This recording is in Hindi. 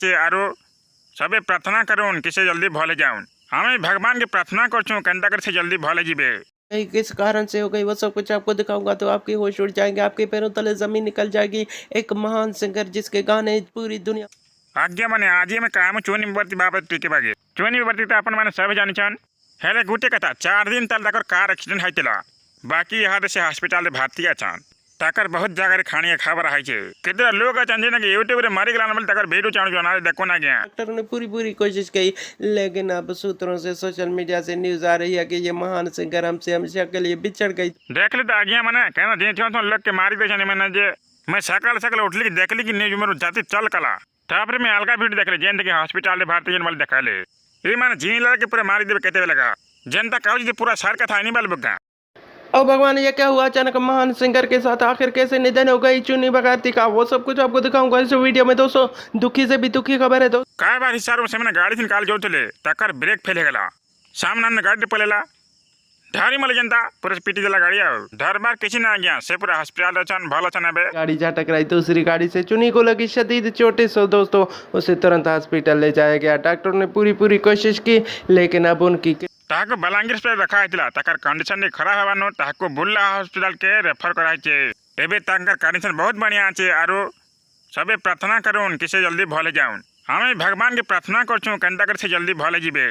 आरो सबे प्रार्थना करूँ किसे जल्दी भले जाऊन। हमें भगवान की प्रार्थना करछूँ कंटा कर से जल्दी भले जीवे। किस कारण से हो गई वो सब कुछ आपको दिखाऊंगा तो आपके होश उड़ जाएंगे, आपके पैरों तले जमीन निकल जाएगी। एक महान सिंगर जिसके गाने पूरी दुनिया आज्ञा मने आज मैं काम चोनी बर्ती बाबत टीके बागे चोनी बर्ती तो अपन मैंने सब जानी छन हेले गुटे कथा 4 दिन तल तक कार एक्सीडेंट हाइतिला बाकी यहाँ से हॉस्पिटल भर्ती अछन ताकर बहुत जगह खाने खबर है कितने लोग अछन जे यूट्यूब रे मारी गलान बोले ताकर वीडियो चाणु जना देखो ना गया। डॉक्टरों ने पूरी कोशिश की, लेकिन अब सूत्रों से सोशल मीडिया से न्यूज आ रही है कि ये महान सिंगर हमसे हमेशा के लिए बिछड़ गई। देख ली तो आज्ञा मने कहना जे तो लग के मारी दे छने मैंने जे मैं सकाल सकाल उठली देखली कि न्यूज में जाती चल कला तापर मैं अलगा वीडियो देख ले जेन के हॉस्पिटल रे भर्ती जन वाले देखा ले ये माने जी लगा के पूरा मारी देवे कहते लगा जनता कहू पूरा शहर का था नहीं बाल बुका। ओ भगवान, ये क्या हुआ अचानक महान सिंगर के साथ, आखिर कैसे निधन हो गई चुनी बगाती का, वो सब कुछ आपको दिखाऊंगा इस वीडियो में दोस्तों। दुखी से भी दुखी खबर है दोस्तों। काय बार हिसाब से मैंने गाड़ी से निकाल जोतले तकर ब्रेक फेल गला सामने ने गाड़ी पलेला ढारी मले जनता पूरा पीटी देला गाड़ी और धर बार किसी ना गया से पूरा हॉस्पिटल अचन भल अचन बे गाड़ी जा टकराई दूसरी गाड़ी से, चुनी को लगी शदीद चोटें। सो दोस्तों उसे तुरंत हॉस्पिटल ले जाया गया। डॉक्टर ने पूरी कोशिश की, लेकिन अब उनकी ताको बलांगीर हॉस्पिटल रखा है तकर कंडीशन खराब हवानो ताको बुल्ला हॉस्पिटल के रेफर कराई छे एबे तंकर कंडीशन बहुत बढ़िया छे आरो सबे प्रार्थना करूँ किसे जल्दी भले जाऊन। हमें भगवान की प्रार्थना करछूँ कंटा कर से जल्दी भले जीवे।